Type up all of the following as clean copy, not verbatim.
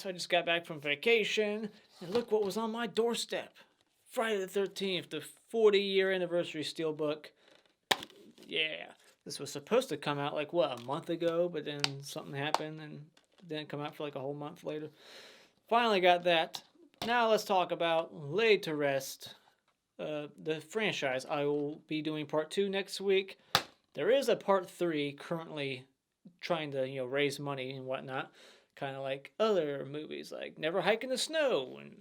guys, I just got back from vacation, and look what was on my doorstep. Friday the 13th, the 40-year anniversary steelbook. Yeah, this was supposed to come out like, what, a month ago, but then something happened and it didn't come out for like a whole month later. Finally got that. Now let's talk about Laid to Rest, the franchise. I will be doing part 2 next week. There is a part 3 currently trying to, raise money and whatnot. Kind of like other movies, like Never Hike in the Snow and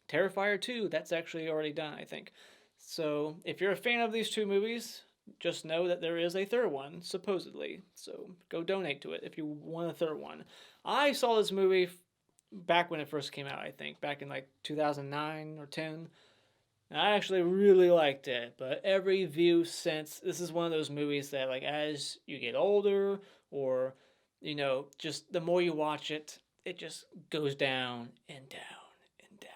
Terrifier 2. That's actually already done, I think. So if you're a fan of these two movies, just know that there is a third one, supposedly. So go donate to it if you want a third one. I saw this movie back when it first came out, I think, back in like 2009 or 10. I actually really liked it, but every view since, this is one of those movies that, like, as you get older, or, just the more you watch it, it just goes down and down and down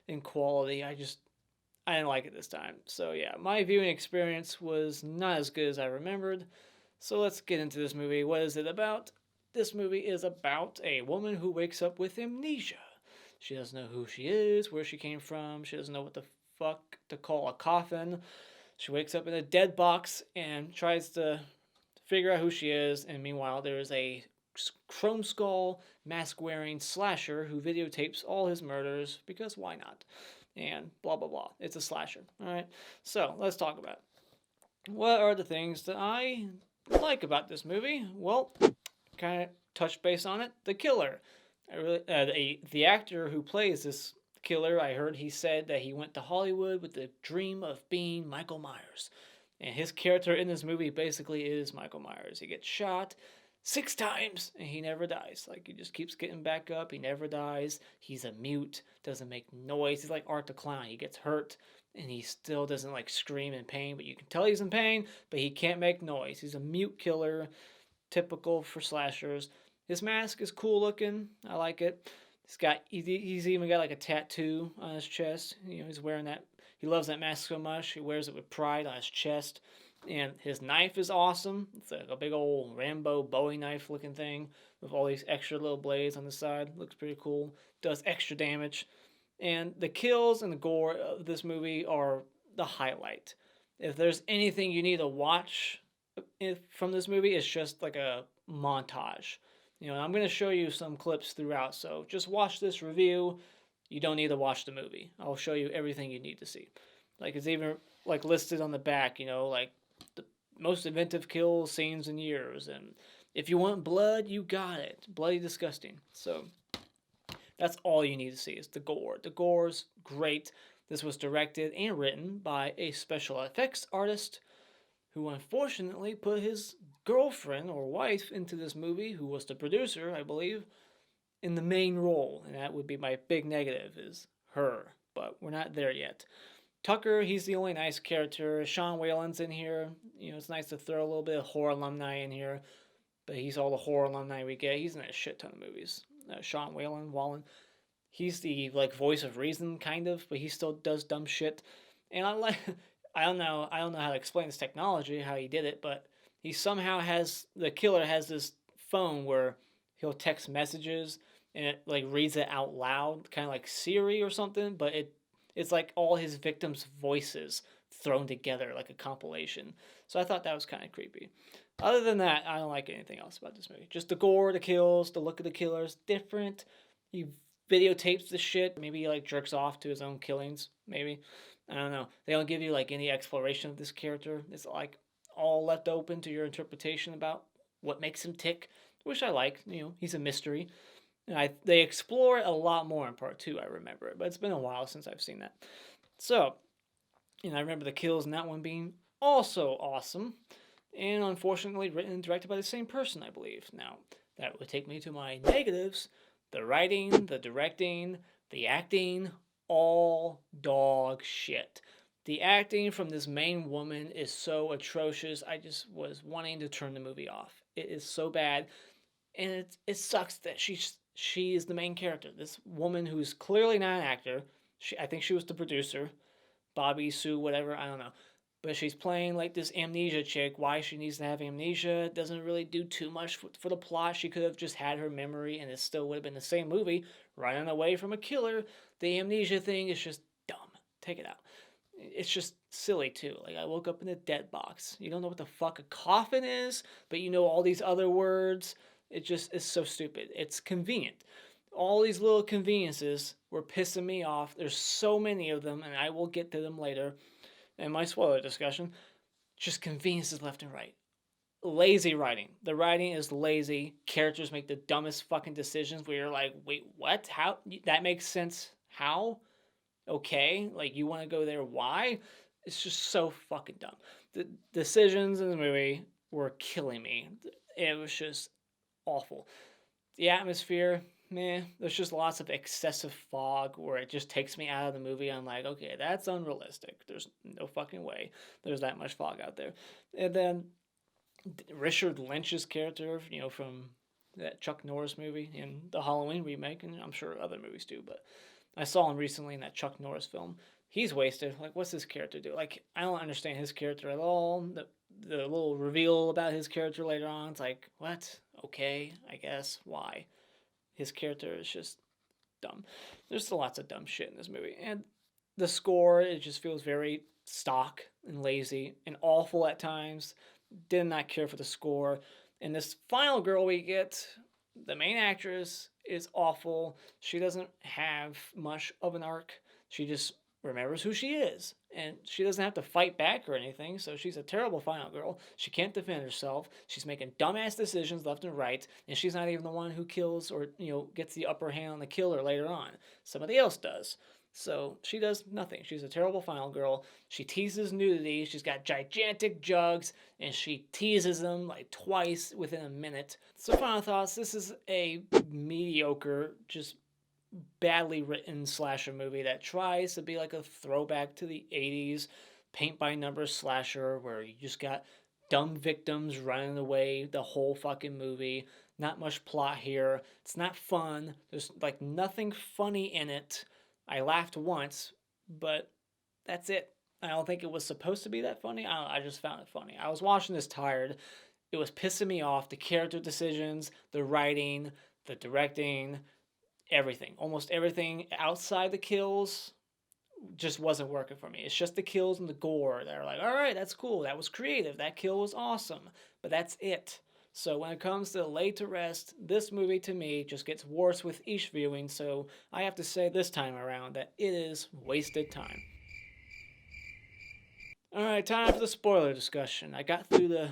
in quality. I didn't like it this time. So yeah, my viewing experience was not as good as I remembered. So let's get into this movie. What is it about? This movie is about a woman who wakes up with amnesia. She doesn't know who she is, where she came from. She doesn't know what the fuck to call a coffin. She wakes up in a dead box and tries to figure out who she is. And meanwhile, there is a Chromeskull mask-wearing slasher who videotapes all his murders, because why not? And blah, blah, blah. It's a slasher. All right. So let's talk about it. What are the things that I like about this movie? Well, kind of touch base on it. The killer. The actor who plays this killer, I heard he said that he went to Hollywood with the dream of being Michael Myers. And his character in this movie basically is Michael Myers. He gets shot 6 times and he never dies. Like, he just keeps getting back up. He never dies. He's a mute, doesn't make noise. He's like Art the Clown. He gets hurt and he still doesn't like scream in pain, but you can tell he's in pain, but he can't make noise. He's a mute killer, typical for slashers. His mask is cool looking. I like it. He's even got like a tattoo on his chest. He's wearing that. He loves that mask so much. He wears it with pride on his chest. And his knife is awesome. It's like a big old Rambo Bowie knife looking thing with all these extra little blades on the side. Looks pretty cool. Does extra damage. And the kills and the gore of this movie are the highlight. If there's anything you need to watch from this movie, it's just like a montage. I'm going to show you some clips throughout, so just watch this review. You don't need to watch the movie. I'll show you everything you need to see. Like, it's even like listed on the back, like the most inventive kill scenes in years. And if you want blood, you got it. Bloody disgusting. So that's all you need to see is the gore. The gore's great. This was directed and written by a special effects artist who unfortunately put his girlfriend or wife into this movie, who was the producer, I believe, in the main role. And that would be my big negative, is her. But we're not there yet. Tucker, he's the only nice character. Sean Whalen's in here. It's nice to throw a little bit of horror alumni in here. But he's all the horror alumni we get. He's in a shit ton of movies. Sean Whalen. He's the voice of reason, kind of, but he still does dumb shit. And I don't know how to explain this technology, how he did it, but the killer has this phone where he'll text messages and it reads it out loud, kind of like Siri or something, but it's like all his victims' voices thrown together like a compilation. So I thought that was kind of creepy. Other than that, I don't like anything else about this movie. Just the gore, the kills, the look of the killer's different. He videotapes the shit. Maybe he jerks off to his own killings. Maybe. I don't know. They don't give you any exploration of this character. It's all left open to your interpretation about what makes him tick, which I like. He's a mystery. And they explore it a lot more in part 2, I remember. But it's been a while since I've seen that. So, I remember the kills in that one being also awesome. And unfortunately written and directed by the same person, I believe. Now, that would take me to my negatives. The writing, the directing, the acting, all dog shit. The acting from this main woman is so atrocious. I just was wanting to turn the movie off. It is so bad. And it sucks that she is the main character. This woman who's clearly not an actor. I think she was the producer. Bobbi Sue, whatever, I don't know. But she's playing like this amnesia chick. Why she needs to have amnesia doesn't really do too much for the plot. She could have just had her memory and it still would have been the same movie, running away from a killer. The amnesia thing is just dumb. Take it out. It's just silly too. Like, I woke up in a dead box. You don't know what the fuck a coffin is, but you know all these other words. It just is so stupid. It's convenient. All these little conveniences were pissing me off. There's so many of them, and I will get to them later in my spoiler discussion. Just conveniences left and right. Lazy writing. The writing is lazy. Characters make the dumbest fucking decisions where you're like, wait, what? How? That makes sense. How? Okay, like, you want to go there, why? It's just so fucking dumb. The decisions in the movie were killing me. It was just awful. The atmosphere, meh. There's just lots of excessive fog where it just takes me out of the movie. I'm like, okay, that's unrealistic. There's no fucking way there's that much fog out there. And then Richard Lynch's character, from that Chuck Norris movie and the Halloween remake, and I'm sure other movies too, but I saw him recently in that Chuck Norris film. He's wasted. Like, what's his character do? Like, I don't understand his character at all. The little reveal about his character later on, it's like, what? Okay, I guess. Why? His character is just dumb. There's lots of dumb shit in this movie. And the score, it just feels very stock and lazy and awful at times. Did not care for the score. And this final girl we get, the main actress, is awful. She doesn't have much of an arc. She just remembers who she is. And she doesn't have to fight back or anything, so she's a terrible final girl. She can't defend herself. She's making dumbass decisions left and right, and she's not even the one who kills or, gets the upper hand on the killer later on. Somebody else does. So she does nothing. She's a terrible final girl. She teases nudity. She's got gigantic jugs, and she teases them like twice within a minute. So final thoughts, this is a mediocre, just badly written slasher movie that tries to be like a throwback to the 80s paint-by-number slasher where you just got dumb victims running away the whole fucking movie. Not much plot here. It's not fun. There's like nothing funny in it. I laughed once, but that's it. I don't think it was supposed to be that funny. I just found it funny. I was watching this tired. It was pissing me off. The character decisions, the writing, the directing, everything. Almost everything outside the kills just wasn't working for me. It's just the kills and the gore that are like, all right, that's cool. That was creative. That kill was awesome. But that's it. So when it comes to Laid to Rest, this movie to me just gets worse with each viewing, so I have to say this time around that it is wasted time. Alright, time for the spoiler discussion. I got through the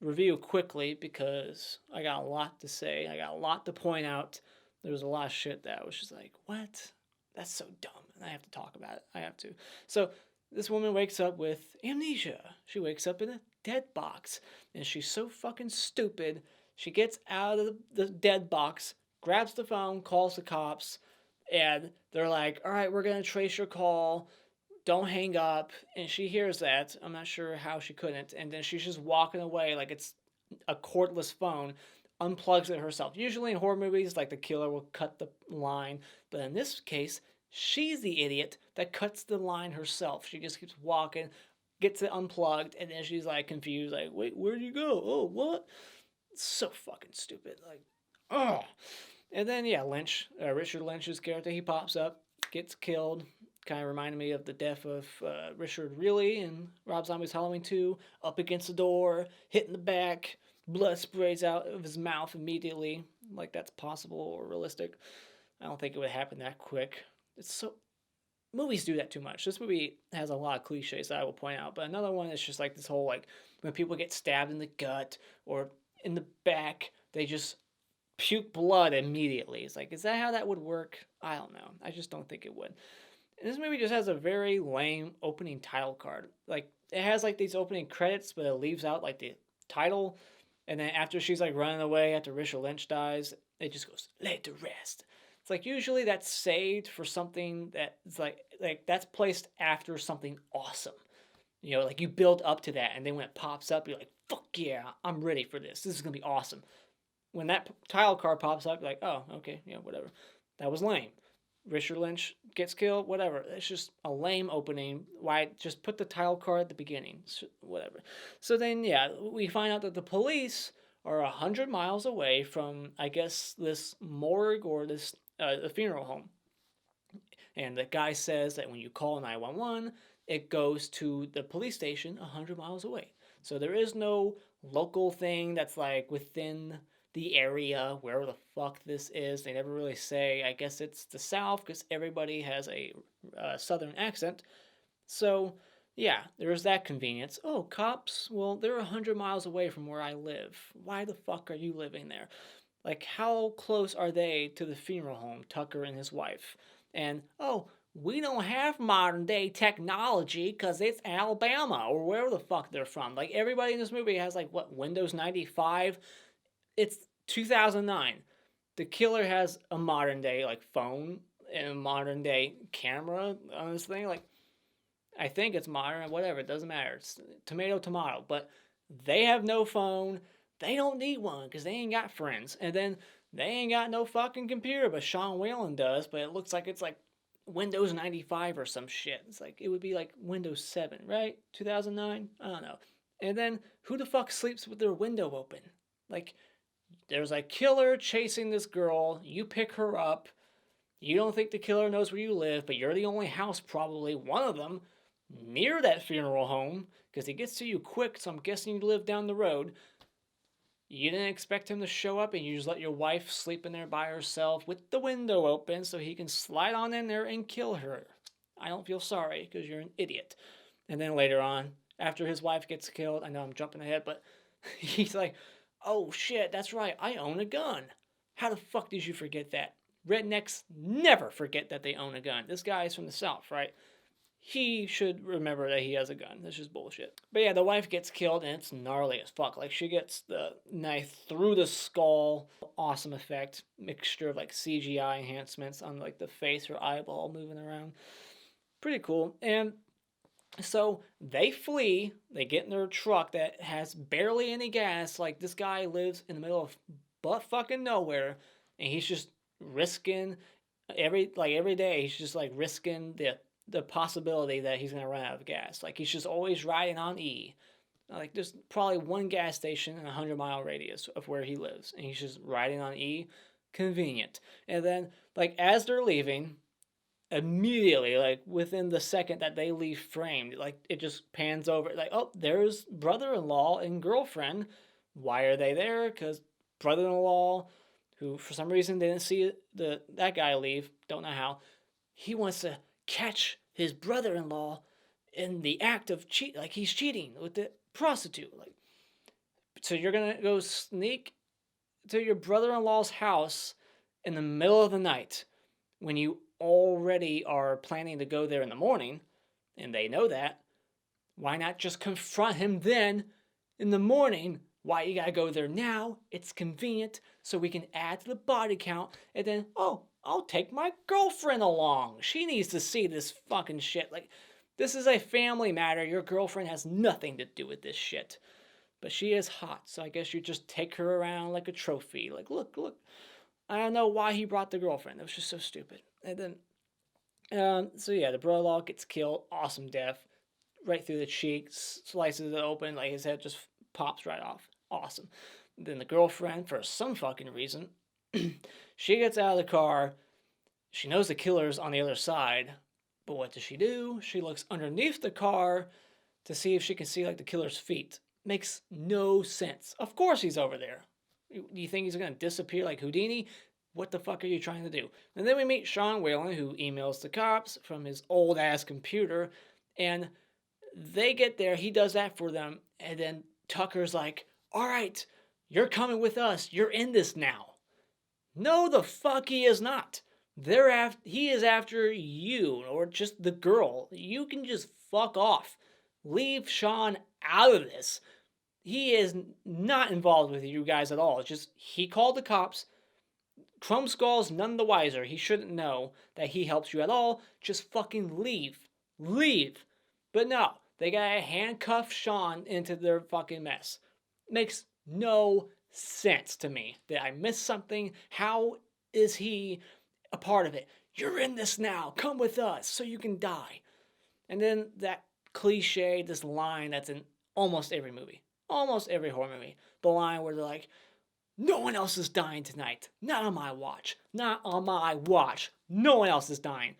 review quickly because I got a lot to say. I got a lot to point out. There was a lot of shit that I was just like, what? That's so dumb. And I have to talk about it. I have to. So this woman wakes up with amnesia. She wakes up in a dead box. And she's so fucking stupid. She gets out of the dead box, grabs the phone, calls the cops, and they're like, all right, we're going to trace your call. Don't hang up. And she hears that. I'm not sure how she couldn't. And then she's just walking away like it's a cordless phone, unplugs it herself. Usually in horror movies, like the killer will cut the line. But in this case, she's the idiot that cuts the line herself. She just keeps walking, gets it unplugged, and then she's like confused, like, wait, where'd you go? Oh, what? It's so fucking stupid. Like, oh. And then, yeah, Richard Lynch's character, he pops up, gets killed. Kind of reminded me of the death of Richard Really in Rob Zombie's Halloween 2. Up against the door, hit in the back, blood sprays out of his mouth immediately. Like, that's possible or realistic. I don't think it would happen that quick. It's so... Movies do that too much. This movie has a lot of cliches that I will point out. But another one is just like this whole, like, when people get stabbed in the gut or in the back, they just puke blood immediately. It's like, is that how that would work? I don't know. I just don't think it would. And this movie just has a very lame opening title card. Like, it has, like, these opening credits, but it leaves out, like, the title. And then after she's, like, running away after Richard Lynch dies, it just goes, laid to rest. It's like, usually that's saved for something that's, like that's placed after something awesome. You know, like, you build up to that, and then when it pops up, you're like, fuck yeah, I'm ready for this. This is going to be awesome. When that title card pops up, you're like, oh, okay, yeah, whatever. That was lame. Richard Lynch gets killed, whatever. It's just a lame opening. Why just put the title card at the beginning? Whatever. So then, yeah, we find out that the police are 100 miles away from, I guess, this morgue or this a funeral home. And the guy says that when you call 911, it goes to the police station 100 miles away. So there is no local thing that's like within the area, wherever the fuck this is. They never really say. I guess it's the South because everybody has a Southern accent. So, yeah, there's that convenience. Oh, cops? Well, they're 100 miles away from where I live. Why the fuck are you living there? Like, how close are they to the funeral home, Tucker and his wife? And, oh, we don't have modern day technology because it's Alabama or wherever the fuck they're from. Like, everybody in this movie has, like, what, Windows 95? It's 2009. The killer has a modern day, like, phone and a modern day camera on this thing. Like, I think it's modern, whatever, it doesn't matter. It's tomato. But they have no phone. They don't need one because they ain't got friends. And then they ain't got no fucking computer, but Sean Whalen does. But it looks like it's like Windows 95 or some shit. It's like, it would be like Windows 7, right? 2009? I don't know. And then who the fuck sleeps with their window open? Like, there's a killer chasing this girl. You pick her up. You don't think the killer knows where you live, but you're the only house, probably one of them, near that funeral home because he gets to you quick, so I'm guessing you live down the road. You didn't expect him to show up, and you just let your wife sleep in there by herself with the window open so he can slide on in there and kill her. I don't feel sorry because you're an idiot. And then later on, after his wife gets killed, I know I'm jumping ahead, but he's like, oh shit, that's right, I own a gun. How the fuck did you forget that? Rednecks never forget that they own a gun. This guy is from the South, right? He should remember that he has a gun. That's just bullshit. But yeah, the wife gets killed, and it's gnarly as fuck. Like, she gets the knife through the skull. Awesome effect. Mixture of, like, CGI enhancements on, like, the face, her eyeball moving around. Pretty cool. And so they flee. They get in their truck that has barely any gas. Like, this guy lives in the middle of butt fucking nowhere, and he's just risking every day. He's just, like, risking the possibility that he's going to run out of gas. Like, he's just always riding on E. Like, there's probably one gas station in a 100-mile radius of where he lives, and he's just riding on E. Convenient. And then, like, as they're leaving, immediately, like, within the second that they leave framed, like, it just pans over, like, oh, there's brother-in-law and girlfriend. Why are they there? Because brother-in-law, who for some reason didn't see that guy leave, don't know how, he wants to catch his brother-in-law in the act of like he's cheating with the prostitute. Like, so you're gonna go sneak to your brother-in-law's house in the middle of the night when you already are planning to go there in the morning, and they know that. Why not just confront him then in the morning? Why you gotta go there now? It's convenient, so we can add to the body count, and then, oh, I'll take my girlfriend along. She needs to see this fucking shit. Like, this is a family matter. Your girlfriend has nothing to do with this shit. But she is hot, so I guess you just take her around like a trophy. Like, look. I don't know why he brought the girlfriend. It was just so stupid. And then, so yeah, the Prologue gets killed. Awesome death. Right through the cheek. Slices it open. Like, his head just pops right off. Awesome. Then the girlfriend, for some fucking reason, she gets out of the car. She knows the killer's on the other side. But what does she do? She looks underneath the car to see if she can see, like, the killer's feet. Makes no sense. Of course he's over there. Do you think he's going to disappear like Houdini? What the fuck are you trying to do? And then we meet Sean Whalen, who emails the cops from his old-ass computer. And they get there. He does that for them. And then Tucker's like, all right, you're coming with us. You're in this now. No, the fuck he is not. He is after you, or just the girl. You can just fuck off. Leave Sean out of this. He is not involved with you guys at all. It's just, he called the cops. Chromeskull's none the wiser. He shouldn't know that he helps you at all. Just fucking leave. Leave. But no, they gotta handcuff Sean into their fucking mess. Makes no sense to me. Did I miss something? How is he a part of it? you're in this now. Come with us so you can die. And then that cliche, this line that's in almost every movie, almost every horror movie. The line where they're like, no one else is dying tonight. Not on my watch. Not on my watch. No one else is dying.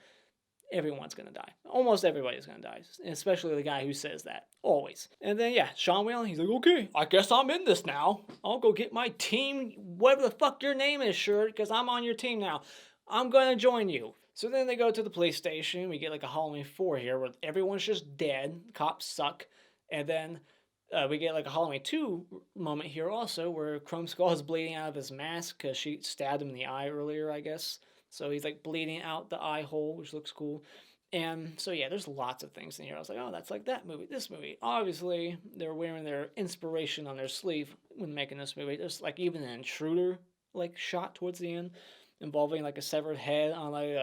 Everyone's going to die. Almost everybody's going to die. Especially the guy who says that. Always. And then, yeah, Sean Whalen, he's like, okay, I guess I'm in this now. I'll go get my team, whatever the fuck your name is, shirt, because I'm on your team now. I'm going to join you. So then they go to the police station. We get like a Halloween 4 here where everyone's just dead. Cops suck. And then we get like a Halloween 2 moment here also where Chromeskull is bleeding out of his mask because she stabbed him in the eye earlier, I guess. So he's like bleeding out the eye hole, which looks cool. And so yeah, there's lots of things in here. I was like, oh, that's like that movie, this movie. Obviously, they're wearing their inspiration on their sleeve when making this movie. There's like even an intruder like shot towards the end involving like a severed head on like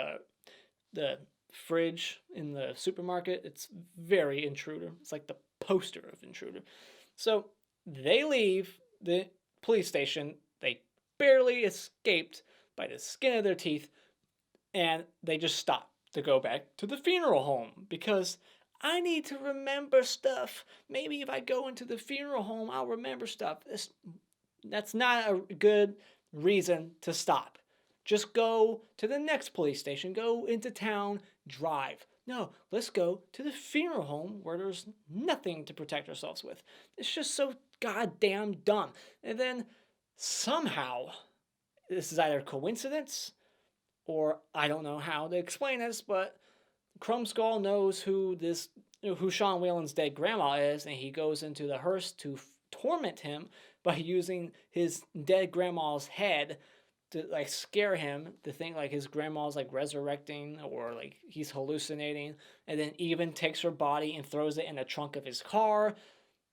the fridge in the supermarket. It's very Intruder. It's like the poster of Intruder. So they leave the police station. They barely escaped by the skin of their teeth, and they just stop to go back to the funeral home because I need to remember stuff. Maybe if I go into the funeral home, I'll remember stuff. That's not a good reason to stop. Just go to the next police station, go into town, drive. No, let's go to the funeral home where there's nothing to protect ourselves with. It's just so goddamn dumb. And then somehow, this is either coincidence or I don't know how to explain this, but Chromeskull knows who Sean Whalen's dead grandma is, and he goes into the hearse to torment him by using his dead grandma's head to like scare him to think like his grandma's like resurrecting or like he's hallucinating, and then even takes her body and throws it in the trunk of his car.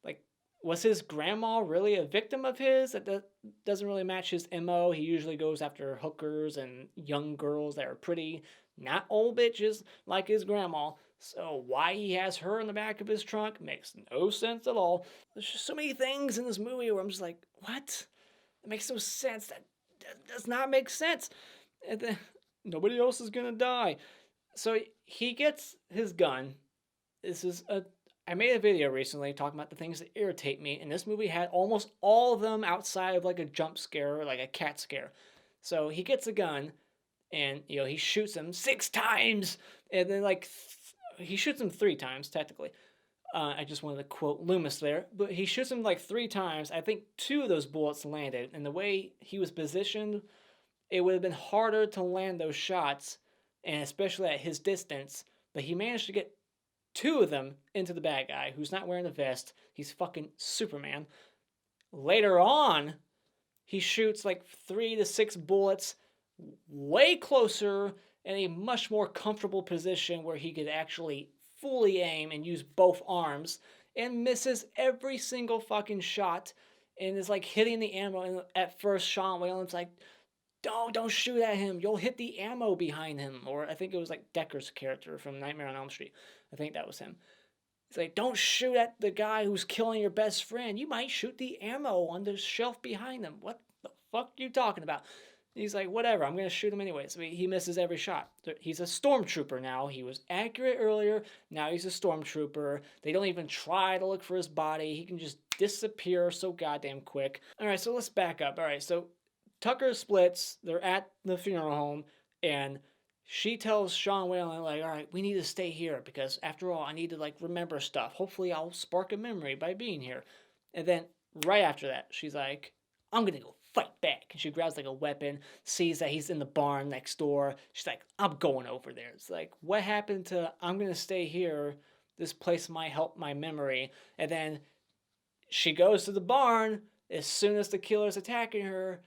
Like, was his grandma really a victim of his? That doesn't really match his MO. He usually goes after hookers and young girls that are pretty, not old bitches like his grandma. So why he has her in the back of his trunk makes no sense at all. There's just so many things in this movie where I'm just like, what? It makes no sense. That does not make sense. And then nobody else is gonna die. So he gets his gun. I made a video recently talking about the things that irritate me, and this movie had almost all of them outside of like a jump scare or like a cat scare. So he gets a gun, and he shoots him 6 times, and then like he shoots him 3 times technically. I just wanted to quote Loomis there, but he shoots him like 3 times. I think 2 of those bullets landed, and the way he was positioned, it would have been harder to land those shots, and especially at his distance. But he managed to get 2 of them into the bad guy, who's not wearing a vest. He's fucking Superman. Later on, he shoots like 3 to 6 bullets way closer in a much more comfortable position where he could actually fully aim and use both arms, and misses every single fucking shot and is like hitting the ammo. And at first Sean Whalen's like, don't shoot at him, you'll hit the ammo behind him. Or I think it was like Decker's character from Nightmare on Elm Street. I think that was him. It's like, don't shoot at the guy who's killing your best friend, you might shoot the ammo on the shelf behind him. What the fuck are you talking about? He's like, whatever, I'm going to shoot him anyway. So he misses every shot. He's a stormtrooper now. He was accurate earlier. Now he's a stormtrooper. They don't even try to look for his body. He can just disappear so goddamn quick. All right, so let's back up. All right, so Tucker splits. They're at the funeral home, and she tells Sean Whalen, like, all right, we need to stay here because, after all, I need to, like, remember stuff. Hopefully I'll spark a memory by being here. And then right after that, she's like, I'm going to go fight back. And she grabs like a weapon, sees that he's in the barn next door. She's like, I'm going over there. It's like, what happened to, I'm going to stay here. This place might help my memory. And then she goes to the barn as soon as the killer's attacking her,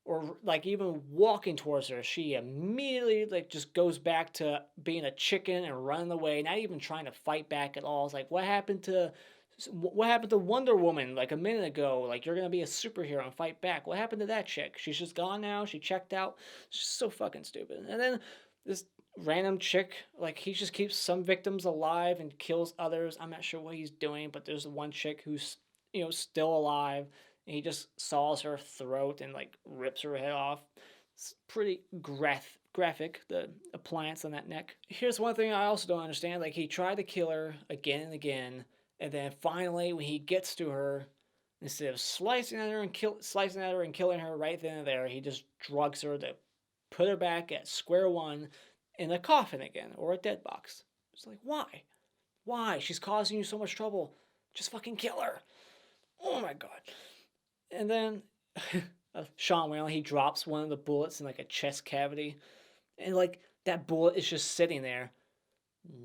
or like even walking towards her. She immediately like just goes back to being a chicken and running away, not even trying to fight back at all. It's like, what happened to Wonder Woman like a minute ago? Like, you're gonna be a superhero and fight back. What happened to that chick? She's just gone now. She checked out. She's so fucking stupid. And then this random chick, like, he just keeps some victims alive and kills others. I'm not sure what he's doing, but there's one chick who's still alive, and he just saws her throat and like rips her head off. It's pretty graphic, the appliance on that neck. Here's one thing I also don't understand. Like, he tried to kill her again and again, and then finally, when he gets to her, instead of slicing at her and killing her right then and there, he just drugs her to put her back at square one in a coffin again, or a dead box. It's like, why? Why? She's causing you so much trouble. Just fucking kill her. Oh my god. And then Sean Whalen, he drops one of the bullets in like a chest cavity. And like that bullet is just sitting there.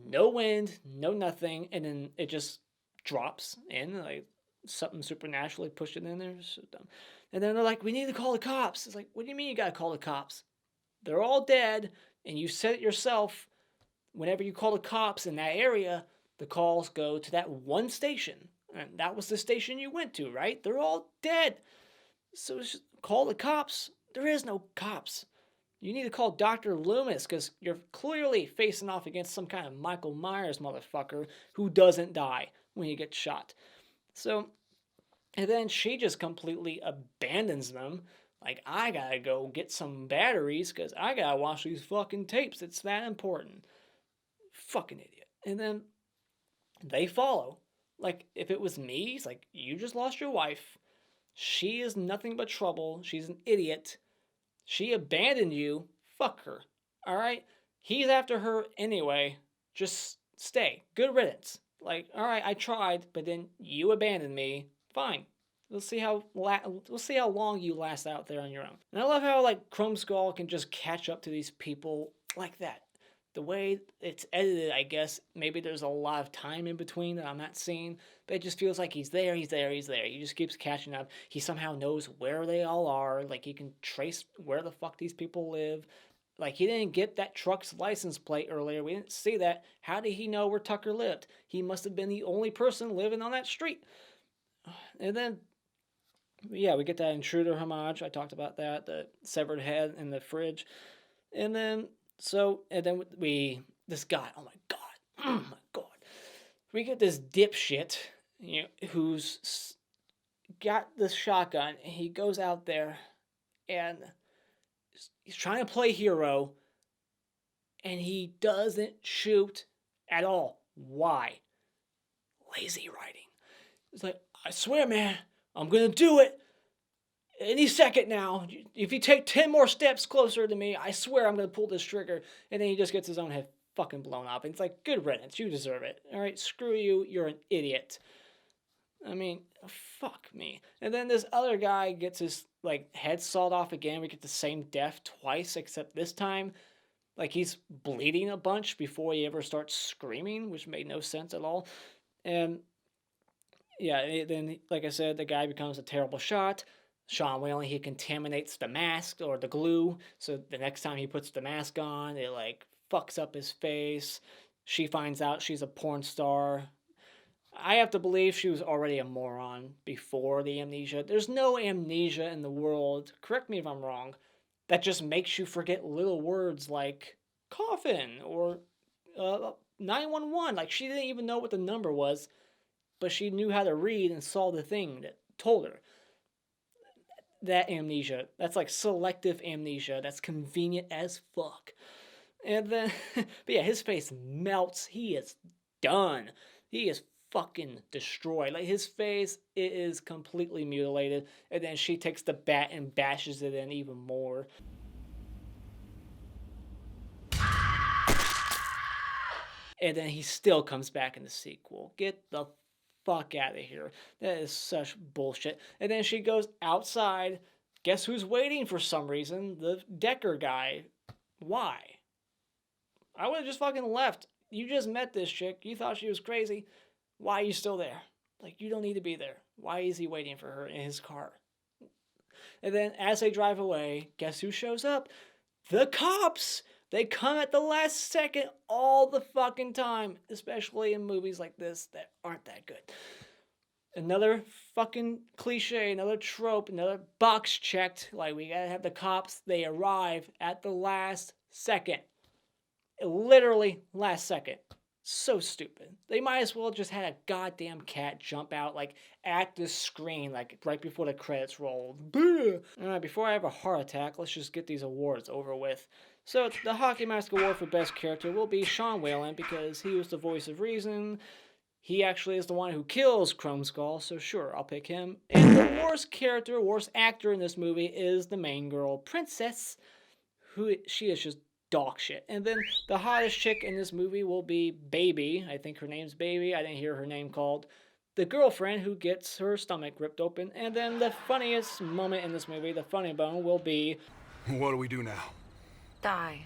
No wind, no nothing. And then it just drops in. Like something supernaturally pushed it in there. So dumb. And then they're like, we need to call the cops. It's like, what do you mean you gotta call the cops? They're all dead. And you said it yourself. Whenever you call the cops in that area, the calls go to that one station. And that was the station you went to, right? They're all dead. So just call the cops. There is no cops. You need to call Dr. Loomis because you're clearly facing off against some kind of Michael Myers motherfucker who doesn't die when he gets shot. So, and then she just completely abandons them. Like, I gotta go get some batteries because I gotta watch these fucking tapes. It's that important. Fucking idiot. And then they follow. Like, if it was me, it's like, you just lost your wife. She is nothing but trouble. She's an idiot. She abandoned you. Fuck her. Alright? He's after her anyway. Just stay. Good riddance. Like, alright, I tried, but then you abandoned me. Fine. We'll see how long you last out there on your own. And I love how, like, Chromeskull can just catch up to these people like that. The way it's edited, I guess, maybe there's a lot of time in between that I'm not seeing, but it just feels like he's there. He just keeps catching up. He somehow knows where they all are. Like, he can trace where the fuck these people live. Like, he didn't get that truck's license plate earlier. We didn't see that. How did he know where Tucker lived? He must have been the only person living on that street. And then, yeah, we get that intruder homage. I talked about that. The severed head in the fridge. And then... this guy, oh my god, we get this dipshit, who's got this shotgun, and he goes out there, and he's trying to play hero, and he doesn't shoot at all. Why? Lazy writing. It's like, I swear, man, I'm gonna do it. Any second now, if you take 10 more steps closer to me, I swear I'm going to pull this trigger. And then he just gets his own head fucking blown up. And it's like, good riddance. You deserve it. All right, screw you. You're an idiot. I mean, fuck me. And then this other guy gets his, like, head sawed off again. We get the same death twice, except this time, like, he's bleeding a bunch before he ever starts screaming, which made no sense at all. And, yeah, then, like I said, the guy becomes a terrible shot. Sean Whalen, he contaminates the mask or the glue, so the next time he puts the mask on, it like fucks up his face. She finds out she's a porn star. I have to believe she was already a moron before the amnesia. There's no amnesia in the world, correct me if I'm wrong, that just makes you forget little words like coffin or 911. Like, she didn't even know what the number was, but she knew how to read and saw the thing that told her. That amnesia. That's like selective amnesia. That's convenient as fuck. And then, but yeah, his face melts. He is done. He is fucking destroyed. Like, his face, it is completely mutilated. And then she takes the bat and bashes it in even more. And then he still comes back in the sequel. Get the fuck out of here. That is such bullshit. And then she goes outside. Guess who's waiting for some reason? The Decker guy. Why? I would have just fucking left. You just met this chick. You thought she was crazy. Why are you still there? Like, you don't need to be there. Why is he waiting for her in his car? And then as they drive away, guess who shows up? The cops! They come at the last second all the fucking time, especially in movies like this that aren't that good. Another fucking cliche, another trope, another box checked. Like, we gotta have the cops, they arrive at the last second. Literally last second. So stupid. They might as well just had a goddamn cat jump out, like, at the screen, like, right before the credits rolled. Alright, before I have a heart attack, let's just get these awards over with. So, the Hockey Mask Award for Best Character will be Sean Whalen, because he was the voice of reason. He actually is the one who kills Chromeskull, so sure, I'll pick him. And the worst character, worst actor in this movie is the main girl, Princess, she is just dog shit. And then the hottest chick in this movie will be Baby. I think her name's Baby. I didn't hear her name called. The girlfriend who gets her stomach ripped open. And then the funniest moment in this movie, the funny bone, will be... What do we do now? Die.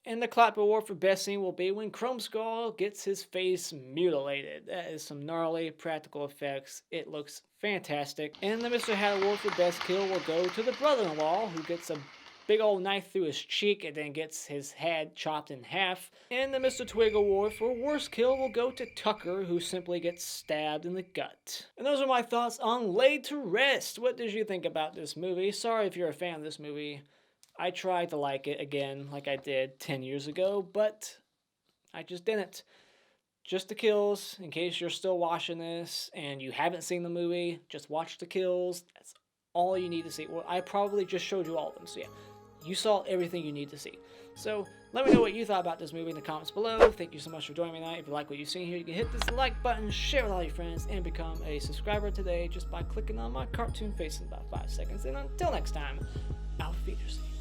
And the clap award for best scene will be when Chromeskull gets his face mutilated. That is some gnarly practical effects. It looks fantastic. And the Mr. Hat award for best kill will go to the brother-in-law who gets a big old knife through his cheek and then gets his head chopped in half. And the Mr. Twig award for worst kill will go to Tucker, who simply gets stabbed in the gut. And those are my thoughts on Laid to Rest. What did you think about this movie? Sorry if you're a fan of this movie. I tried to like it again like I did 10 years ago, but I just didn't. Just the kills, in case you're still watching this and you haven't seen the movie, just watch the kills. That's all you need to see. Well, I probably just showed you all of them, so yeah. You saw everything you need to see. So, let me know what you thought about this movie in the comments below. Thank you so much for joining me tonight. If you like what you've seen here, you can hit this like button, share with all your friends, and become a subscriber today just by clicking on my cartoon face in about 5 seconds. And until next time, auf Wiedersehen.